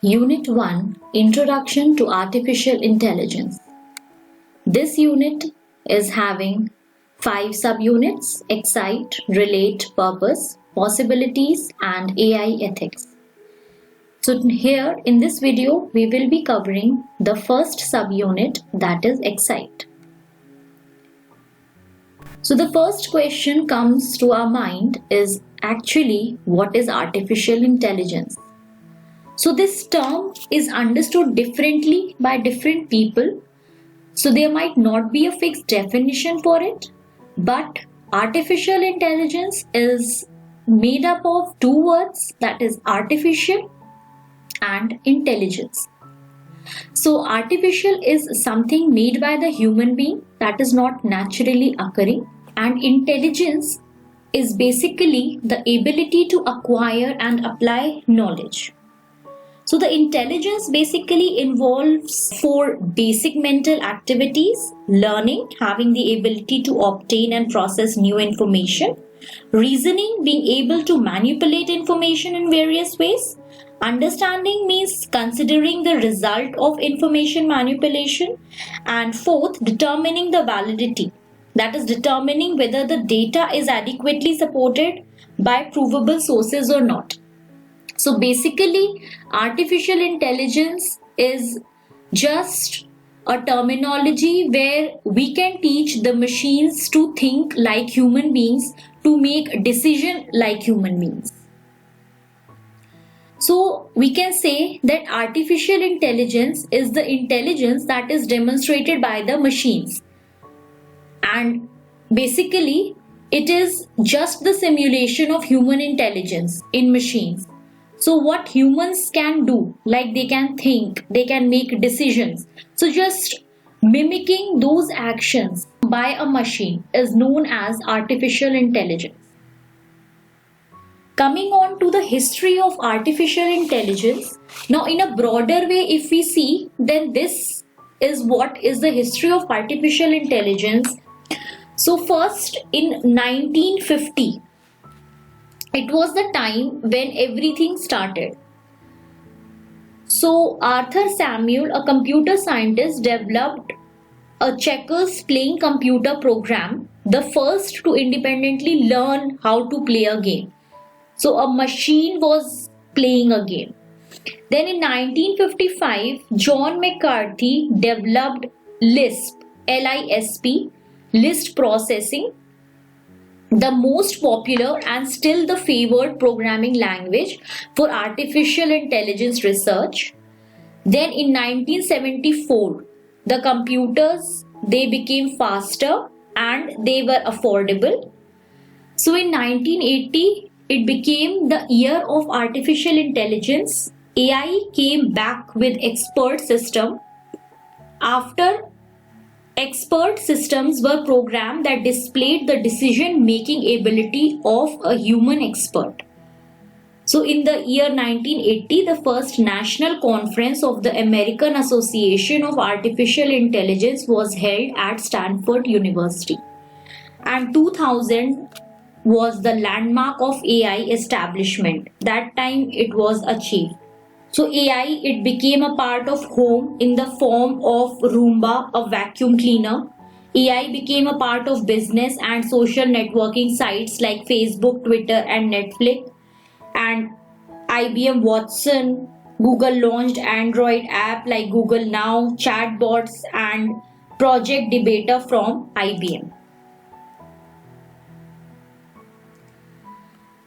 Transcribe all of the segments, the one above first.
Unit 1 Introduction to Artificial Intelligence. This unit is having 5 subunits: Excite, Relate, Purpose, Possibilities, and AI Ethics. So here in this video we will be covering the first subunit, that is Excite. So the first question comes to our mind is actually, what is artificial intelligence? So this term is understood differently by different people. So there might not be a fixed definition for it, but artificial intelligence is made up of two words, that is artificial and intelligence. So artificial is something made by the human being that is not naturally occurring, and intelligence is basically the ability to acquire and apply knowledge. So the intelligence basically involves 4 basic mental activities: learning, having the ability to obtain and process new information; reasoning, being able to manipulate information in various ways; understanding means considering the result of information manipulation; and fourth, determining the validity, that is determining whether the data is adequately supported by provable sources or not. So basically, artificial intelligence is just a terminology where we can teach the machines to think like human beings, to make decision like human beings. So we can say that artificial intelligence is the intelligence that is demonstrated by the machines. And basically, it is just the simulation of human intelligence in machines. So what humans can do, like they can think, they can make decisions. So just mimicking those actions by a machine is known as artificial intelligence. Coming on to the history of artificial intelligence. Now in a broader way, if we see, then this is what is the history of artificial intelligence. So first in 1950, it was the time when everything started. So Arthur Samuel, a computer scientist, developed a checkers playing computer program, the first to independently learn how to play a game. So a machine was playing a game. Then in 1955, John McCarthy developed LISP, L-I-S-P, list processing, the most popular and still the favored programming language for artificial intelligence research. Then in 1974, the computers, they became faster and they were affordable. So in 1980, it became the year of artificial intelligence. AI came back with expert system. After expert systems were programmed that displayed the decision-making ability of a human expert. So in the year 1980, the first national conference of the American Association of Artificial Intelligence was held at Stanford University. And 2000 was the landmark of AI establishment. That time it was achieved. So AI, it became a part of home in the form of Roomba, a vacuum cleaner. AI became a part of business and social networking sites like Facebook, Twitter, and Netflix. And IBM Watson, Google launched Android app like Google Now, chatbots, and Project Debater from IBM.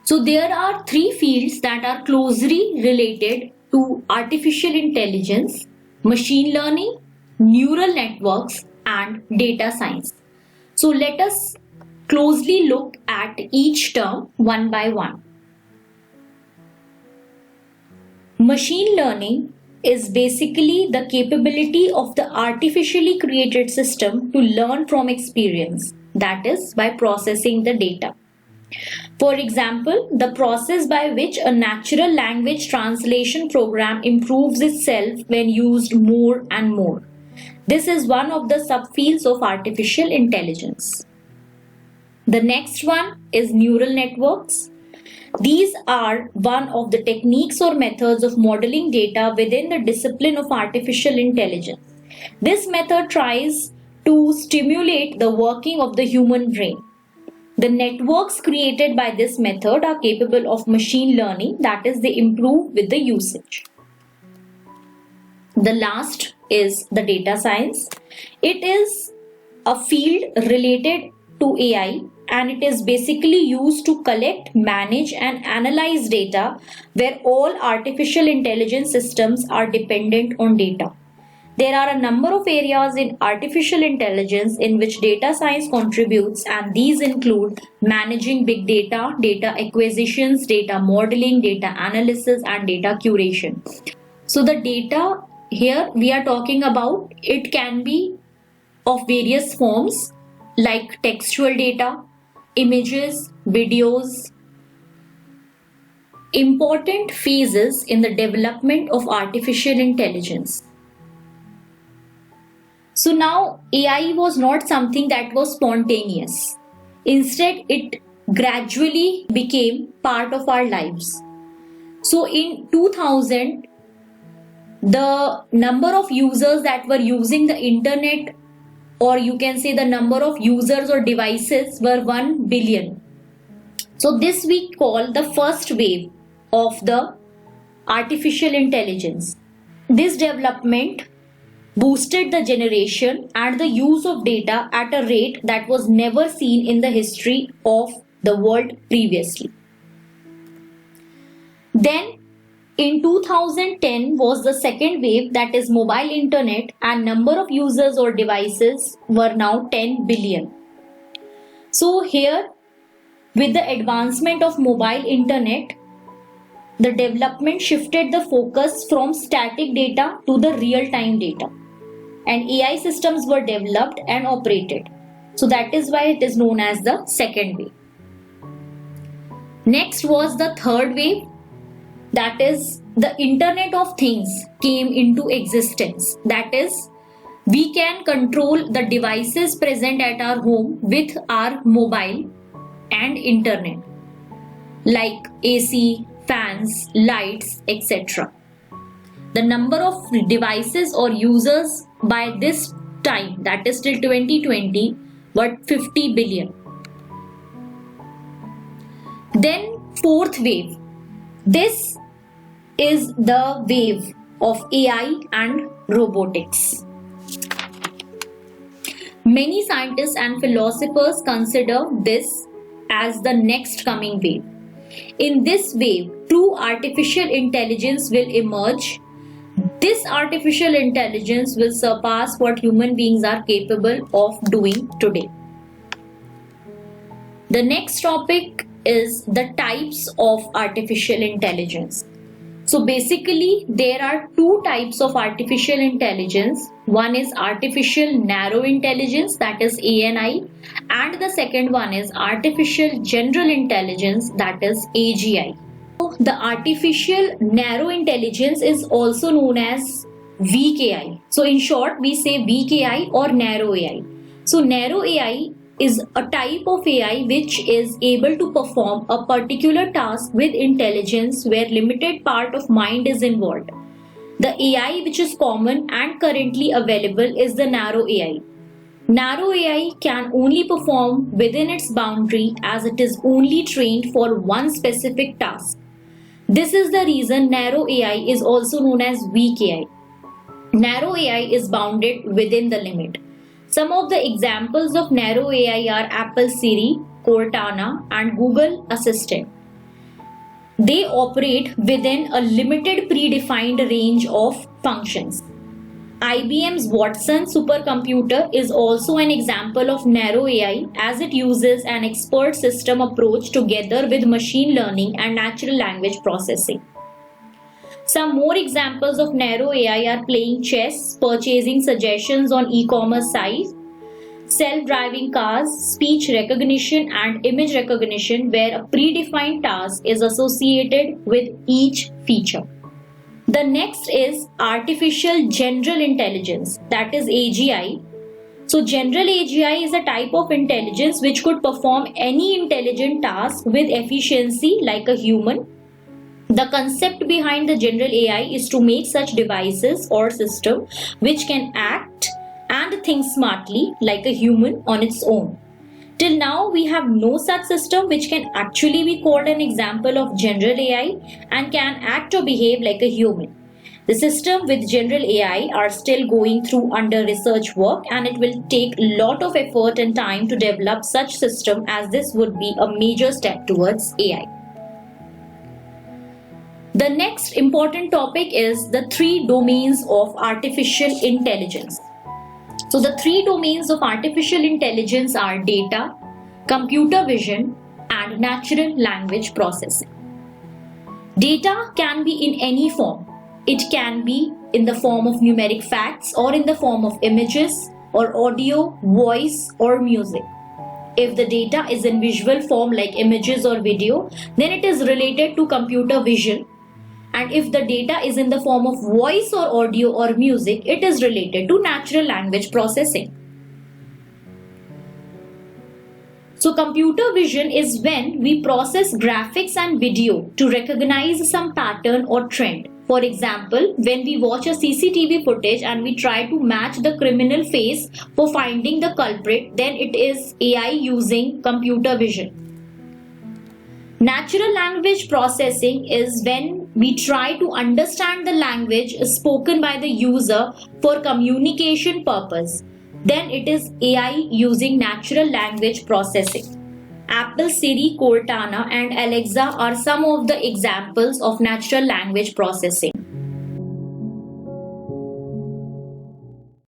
So there are 3 fields that are closely related to artificial intelligence: machine learning, neural networks, and data science. So let us closely look at each term one by one. Machine learning is basically the capability of the artificially created system to learn from experience, that is, by processing the data. For example, the process by which a natural language translation program improves itself when used more and more. This is one of the subfields of artificial intelligence. The next one is neural networks. These are one of the techniques or methods of modeling data within the discipline of artificial intelligence. This method tries to stimulate the working of the human brain. The networks created by this method are capable of machine learning, that is, they improve with the usage. The last is the data science. It is a field related to AI, and it is basically used to collect, manage, and analyze data where all artificial intelligence systems are dependent on data. There are a number of areas in artificial intelligence in which data science contributes, and these include managing big data, data acquisitions, data modeling, data analysis, and data curation. So the data here we are talking about, it can be of various forms like textual data, images, videos. Important phases in the development of artificial intelligence. So now AI was not something that was spontaneous. Instead, it gradually became part of our lives. So in 2000, the number of users that were using the internet, or you can say the number of users or devices, were 1 billion. So this we call the first wave of the artificial intelligence. This development boosted the generation and the use of data at a rate that was never seen in the history of the world previously. Then in 2010 was the second wave, that is mobile internet, and number of users or devices were now 10 billion. So here, with the advancement of mobile internet, the development shifted the focus from static data to the real-time data, and AI systems were developed and operated. So that is why it is known as the second wave. Next was the third wave, that is the Internet of Things came into existence. That is, we can control the devices present at our home with our mobile and internet, like AC, fans, lights, etc. The number of devices or users by this time, that is till 2020, were 50 billion. Then fourth wave. This is the wave of AI and robotics. Many scientists and philosophers consider this as the next coming wave. In this wave, true artificial intelligence will emerge. This artificial intelligence will surpass what human beings are capable of doing today. The next topic is the types of artificial intelligence. So basically, there are two types of artificial intelligence. One is artificial narrow intelligence, that is ANI, and the second one is artificial general intelligence, that is AGI. The artificial narrow intelligence is also known as weak AI. So in short, we say weak AI or narrow AI. So narrow AI is a type of AI which is able to perform a particular task with intelligence where limited part of mind is involved. The AI which is common and currently available is the narrow AI. Narrow AI can only perform within its boundary as it is only trained for one specific task. This is the reason narrow AI is also known as weak AI. Narrow AI is bounded within the limit. Some of the examples of narrow AI are Apple Siri, Cortana, and Google Assistant. They operate within a limited predefined range of functions. IBM's Watson supercomputer is also an example of narrow AI as it uses an expert system approach together with machine learning and natural language processing. Some more examples of narrow AI are playing chess, purchasing suggestions on e-commerce sites, self-driving cars, speech recognition, and image recognition where a predefined task is associated with each feature. The next is artificial general intelligence, that is AGI. So general AGI is a type of intelligence which could perform any intelligent task with efficiency like a human. The concept behind the general AI is to make such devices or system which can act and think smartly like a human on its own. Till now, we have no such system which can actually be called an example of general AI and can act or behave like a human. The system with general AI are still going through under research work, and it will take a lot of effort and time to develop such system, as this would be a major step towards AI. The next important topic is the three domains of artificial intelligence. So the three domains of artificial intelligence are data, computer vision, and natural language processing. Data can be in any form. It can be in the form of numeric facts or in the form of images or audio, voice, or music. If the data is in visual form like images or video, then it is related to computer vision. And if the data is in the form of voice or audio or music, it is related to natural language processing. So computer vision is when we process graphics and video to recognize some pattern or trend. For example, when we watch a CCTV footage and we try to match the criminal face for finding the culprit, then it is AI using computer vision. Natural language processing is when we try to understand the language spoken by the user for communication purpose. Then it is AI using natural language processing. Apple, Siri, Cortana, and Alexa are some of the examples of natural language processing.